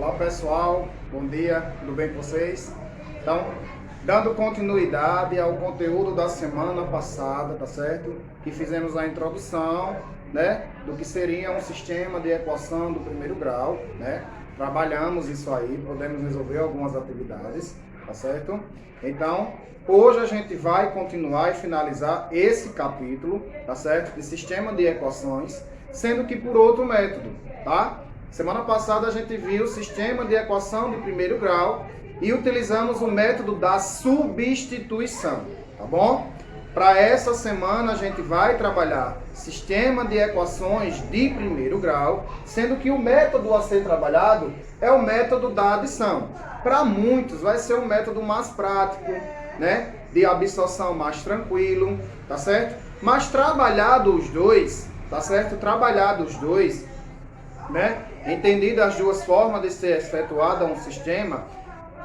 Olá pessoal, bom dia, tudo bem com vocês? Então, dando continuidade ao conteúdo da semana passada, tá certo? Que fizemos a introdução, né, do que seria um sistema de equação do primeiro grau, né? Trabalhamos isso aí, podemos resolver algumas atividades, tá certo? Então, hoje a gente vai continuar e finalizar esse capítulo, tá certo? De sistema de equações, sendo que por outro método, tá? Semana passada a gente viu o sistema de equação de primeiro grau e utilizamos o método da substituição, tá bom? Para essa semana a gente vai trabalhar sistema de equações de primeiro grau, sendo que o método a ser trabalhado é o método da adição. Para muitos vai ser um método mais prático, né? De absorção mais tranquilo, tá certo? Mas trabalhado os dois, tá certo? Trabalhado os dois, né? Entendido as duas formas de ser efetuado um sistema,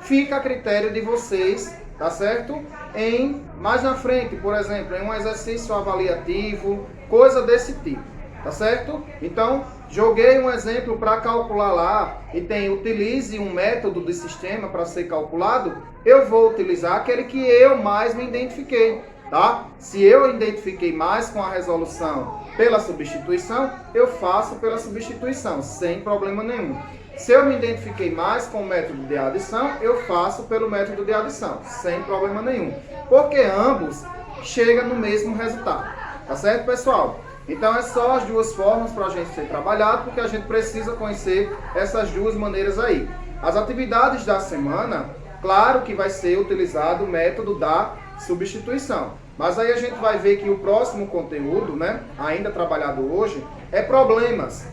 fica a critério de vocês, tá certo? Em mais na frente, por exemplo, em um exercício avaliativo, coisa desse tipo, tá certo? Então, joguei um exemplo para calcular lá e tem utilize um método de sistema para ser calculado, eu vou utilizar aquele que eu mais me identifiquei, tá? Se eu identifiquei mais com a resolução pela substituição, eu faço pela substituição, sem problema nenhum. Se eu me identifiquei mais com o método de adição, eu faço pelo método de adição, sem problema nenhum. Porque ambos chegam no mesmo resultado. Tá certo, pessoal? Então é só as duas formas para a gente ser trabalhado, porque a gente precisa conhecer essas duas maneiras aí. As atividades da semana, claro que vai ser utilizado o método da substituição. Mas aí a gente vai ver que o próximo conteúdo, né, ainda trabalhado hoje, é problemas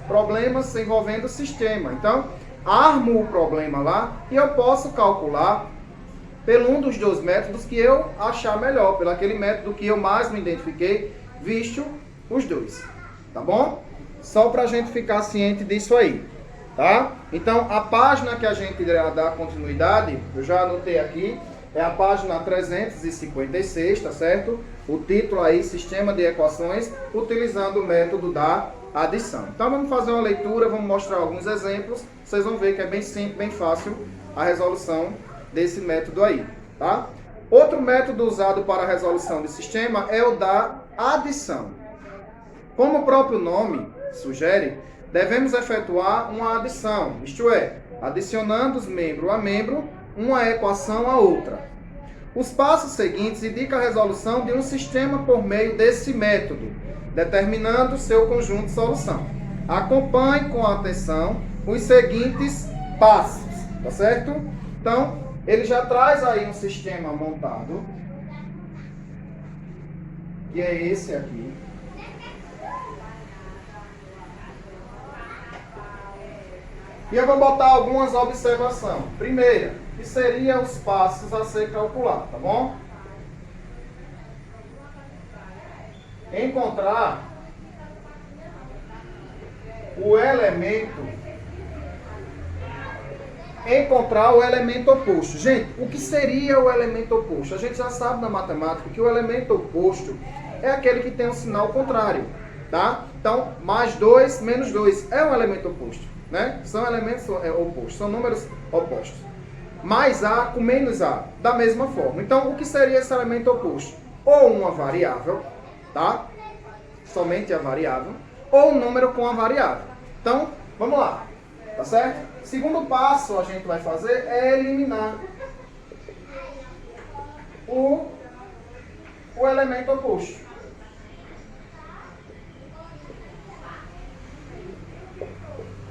envolvendo o sistema. Então, armo o problema lá e eu posso calcular pelo um dos dois métodos que eu achar melhor, pelo aquele método que eu mais me identifiquei, visto os dois. Tá bom? Só para a gente ficar ciente disso aí. Tá? Então, a página que a gente irá dar continuidade, eu já anotei aqui, é a página 356, tá certo? O título aí, Sistema de Equações, utilizando o método da adição. Então vamos fazer uma leitura, vamos mostrar alguns exemplos. Vocês vão ver que é bem simples, bem fácil a resolução desse método aí, tá? Outro método usado para a resolução de sistema é o da adição. Como o próprio nome sugere, devemos efetuar uma adição, isto é, adicionando os membro a membro, uma equação a outra. Os passos seguintes indicam a resolução de um sistema por meio desse método, determinando seu conjunto de solução. Acompanhe com atenção os seguintes passos, tá certo? Então, ele já traz aí um sistema montado, que é esse aqui. E eu vou botar algumas observações. Primeira, que seriam os passos a ser calculado, tá bom? Encontrar o elemento oposto. Gente, o que seria o elemento oposto? A gente já sabe na matemática que o elemento oposto é aquele que tem um sinal contrário, tá? Então, mais 2 menos 2 é um elemento oposto, né? São elementos opostos, são números opostos. Mais A com menos A, da mesma forma. Então, o que seria esse elemento oposto? Ou uma variável, tá? Somente a variável, ou um número com a variável. Então, vamos lá, tá certo? Segundo passo a gente vai fazer é eliminar o elemento oposto.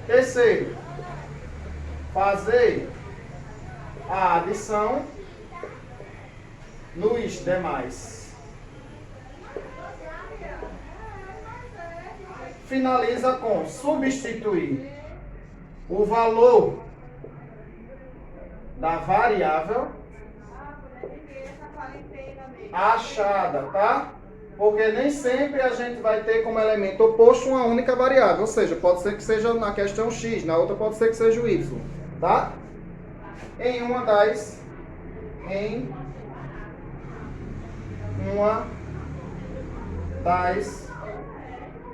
Terceiro, fazer a adição nos demais. Finaliza com substituir o valor da variável achada, tá? Porque nem sempre a gente vai ter como elemento oposto uma única variável, ou seja, pode ser que seja na questão x, na outra pode ser que seja o y, tá? Em uma das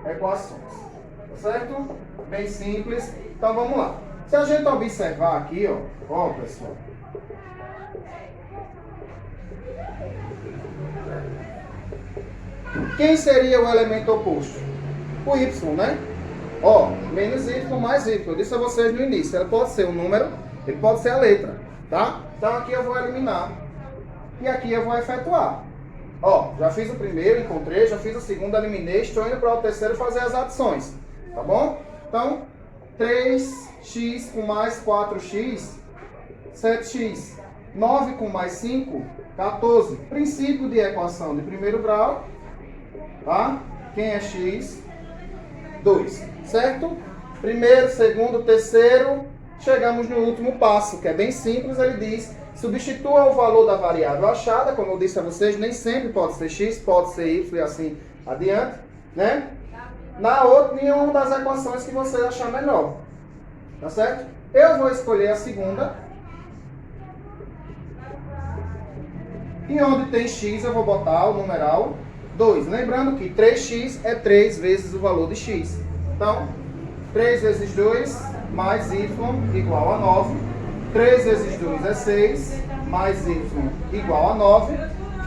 equações. Tá certo? Bem simples. Então vamos lá. Se a gente observar aqui, ó pessoal. Quem seria o elemento oposto? O y, né? Ó, menos y mais y. Eu disse a vocês no início, ele pode ser um número, ele pode ser a letra, tá? Então aqui eu vou eliminar. E aqui eu vou efetuar. Ó, já fiz o primeiro, encontrei, já fiz o segundo, eliminei, estou indo para o terceiro fazer as adições. Tá bom? Então, 3x com mais 4x, 7x. 9 com mais 5, 14. Princípio de equação de primeiro grau. Tá? Quem é x? 2. Certo? Primeiro, segundo, terceiro. Chegamos no último passo, que é bem simples. Ele diz, substitua o valor da variável achada. Como eu disse a vocês, nem sempre pode ser x, pode ser y e assim adiante. Né? Na outra, em uma das equações que você achar melhor. Tá certo? Eu vou escolher a segunda. E onde tem x, eu vou botar o numeral 2. Lembrando que 3x é 3 vezes o valor de x. Então, 3 vezes 2 mais y igual a 9. 3 vezes 2 é 6, mais y igual a 9.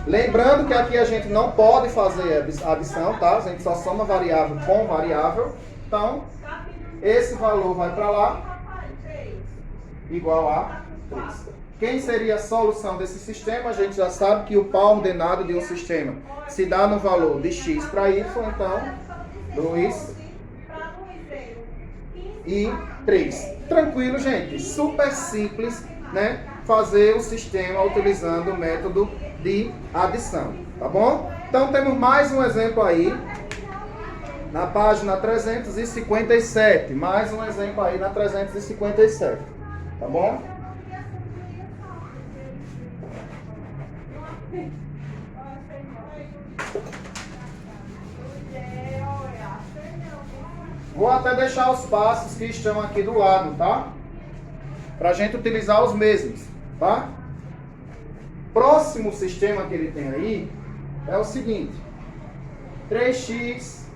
Lembrando que aqui a gente não pode fazer adição, tá? A gente só soma variável com variável. Então, esse valor vai para lá, igual a 3. Quem seria a solução desse sistema? A gente já sabe que o par ordenado de um sistema se dá no valor de x para y, então 2 e 3. Tranquilo, gente? Super simples, né? Fazer o sistema utilizando o método de adição, tá bom? Então temos mais um exemplo aí, na página 357. Mais um exemplo aí na 357, tá bom? Vou até deixar os passos que estão aqui do lado, tá? Pra gente utilizar os mesmos, tá? Próximo sistema que ele tem aí é o seguinte: 3x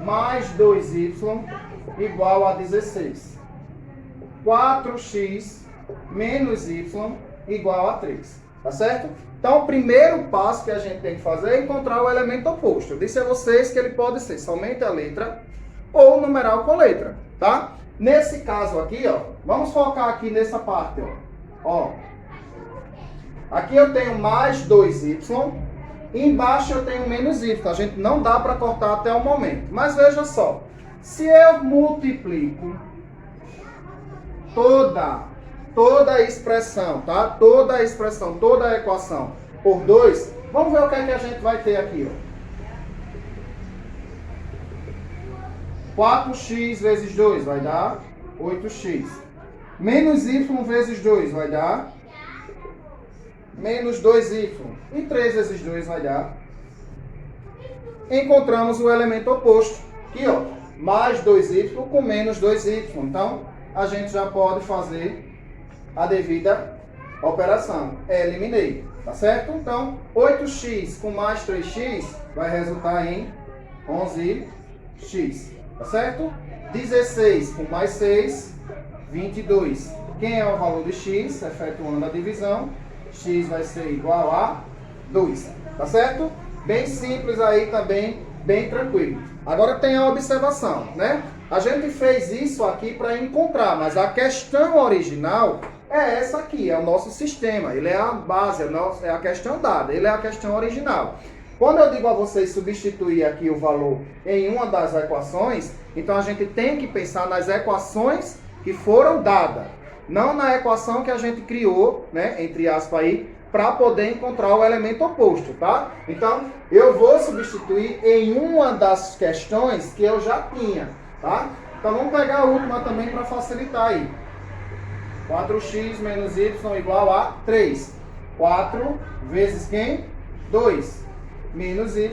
mais 2y igual a 16. 4x menos y igual a 3. Tá certo? Então, o primeiro passo que a gente tem que fazer é encontrar o elemento oposto. Eu disse a vocês que ele pode ser somente a letra ou o numeral com letra, tá? Nesse caso aqui, ó, vamos focar aqui nessa parte, ó. Aqui eu tenho mais 2y, embaixo eu tenho menos y. A gente não dá para cortar até o momento. Mas veja só, se eu multiplico toda a expressão, tá? Toda a expressão, toda a equação por 2, vamos ver o que é que a gente vai ter aqui, ó. 4x vezes 2 vai dar 8x. Menos y vezes 2 vai dar menos 2y. E 3 vezes 2 vai dar. Encontramos o elemento oposto. Aqui, ó. Mais 2y com menos 2y. Então, a gente já pode fazer a devida operação. Eliminei. Tá certo? Então, 8x com mais 3x vai resultar em 11x. Tá certo? 16 com mais 6, 22. Quem é o valor de x? Efetuando a divisão, x vai ser igual a 2. Tá certo? Bem simples aí também, bem tranquilo. Agora tem a observação, né? A gente fez isso aqui para encontrar, mas a questão original é essa aqui, é o nosso sistema. Ele é a base, é a questão dada, ele é a questão original. Quando eu digo a vocês substituir aqui o valor em uma das equações, então a gente tem que pensar nas equações que foram dadas, não na equação que a gente criou, né, entre aspas aí, para poder encontrar o elemento oposto, tá? Então, eu vou substituir em uma das questões que eu já tinha, tá? Então, vamos pegar a última também para facilitar aí. 4x menos y igual a 3. 4 vezes quem? 2. Menos y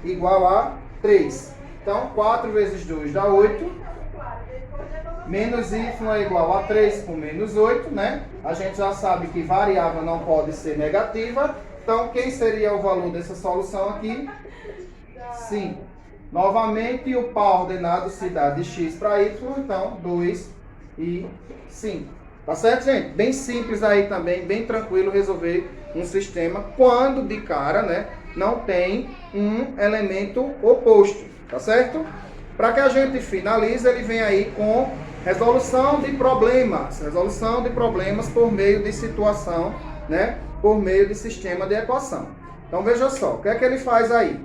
igual a 3. Então, 4 vezes 2 dá 8. Menos y é igual a 3 com menos 8, né? A gente já sabe que variável não pode ser negativa. Então, quem seria o valor dessa solução aqui? 5. Novamente, o par ordenado se dá de x para y. Então, 2 Tá certo, gente? Bem simples aí também, bem tranquilo resolver um sistema quando de cara, né, não tem um elemento oposto, tá certo? Para que a gente finalize, ele vem aí com resolução de problemas por meio de situação, né, por meio de sistema de equação. Então veja só, o que é que ele faz aí?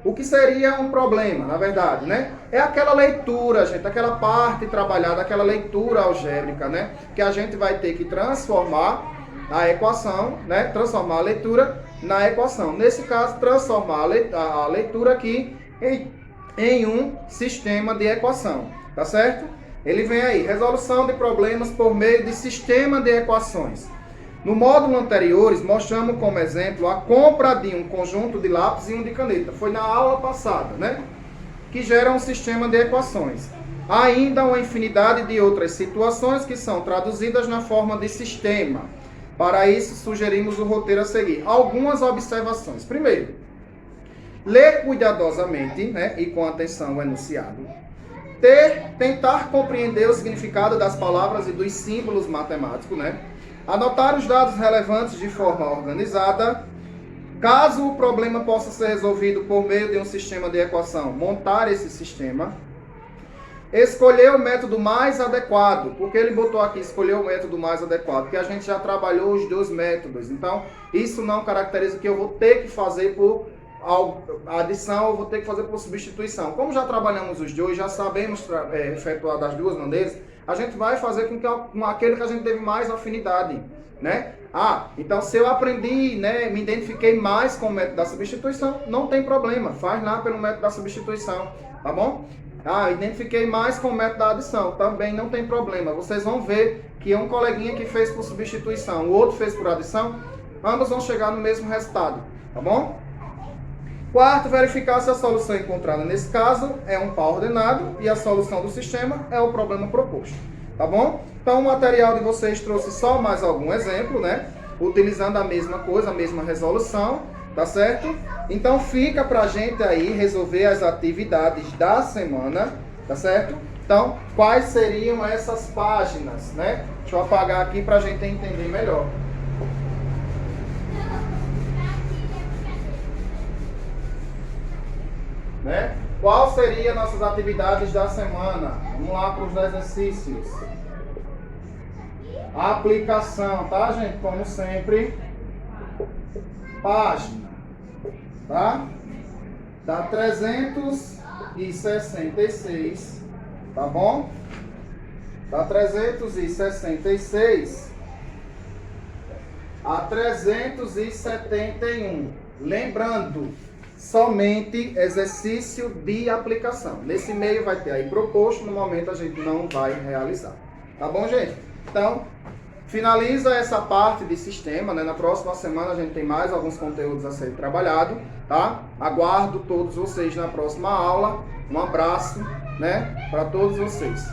O que seria um problema, na verdade, né? É aquela leitura, gente, aquela parte trabalhada, aquela leitura algébrica, né? Que a gente vai ter que transformar a equação, né? Transformar a leitura na equação. Nesse caso, transformar a leitura aqui em um sistema de equação, tá certo? Ele vem aí, resolução de problemas por meio de sistema de equações. No módulo anterior, mostramos como exemplo a compra de um conjunto de lápis e um de caneta. Foi na aula passada, né? Que gera um sistema de equações. Há ainda uma infinidade de outras situações que são traduzidas na forma de sistema. Para isso, sugerimos o roteiro a seguir. Algumas observações. Primeiro, ler cuidadosamente, né, e com atenção o enunciado. Tentar compreender o significado das palavras e dos símbolos matemáticos, né? Anotar os dados relevantes de forma organizada. Caso o problema possa ser resolvido por meio de um sistema de equação, montar esse sistema. Escolher o método mais adequado. Porque ele botou aqui, escolher o método mais adequado, porque a gente já trabalhou os dois métodos. Então, isso não caracteriza que eu vou ter que fazer por adição, eu vou ter que fazer por substituição. Como já trabalhamos os dois, já sabemos efetuar das duas maneiras, a gente vai fazer com aquele que a gente teve mais afinidade, né? Então se eu aprendi, né, me identifiquei mais com o método da substituição, não tem problema, faz lá pelo método da substituição, tá bom? Identifiquei mais com o método da adição, também não tem problema. Vocês vão ver que um coleguinha que fez por substituição, o outro fez por adição, ambos vão chegar no mesmo resultado, tá bom? Quarto, verificar se a solução encontrada nesse caso é um par ordenado e a solução do sistema é o problema proposto, tá bom? Então o material de vocês trouxe só mais algum exemplo, né? Utilizando a mesma coisa, a mesma resolução, tá certo? Então fica pra gente aí resolver as atividades da semana, tá certo? Então, quais seriam essas páginas, né? Deixa eu apagar aqui pra gente entender melhor. Né? Qual seria nossas atividades da semana? Vamos lá para os exercícios. Aplicação, tá, gente? Como sempre. Página. Tá? Dá 366. Tá bom? Dá 366 a 371. Lembrando, somente exercício de aplicação. Nesse meio vai ter aí proposto, no momento a gente não vai realizar. Tá bom, gente? Então, finaliza essa parte de sistema, né? Na próxima semana a gente tem mais alguns conteúdos a ser trabalhado, tá? Aguardo todos vocês na próxima aula. Um abraço, né, para todos vocês.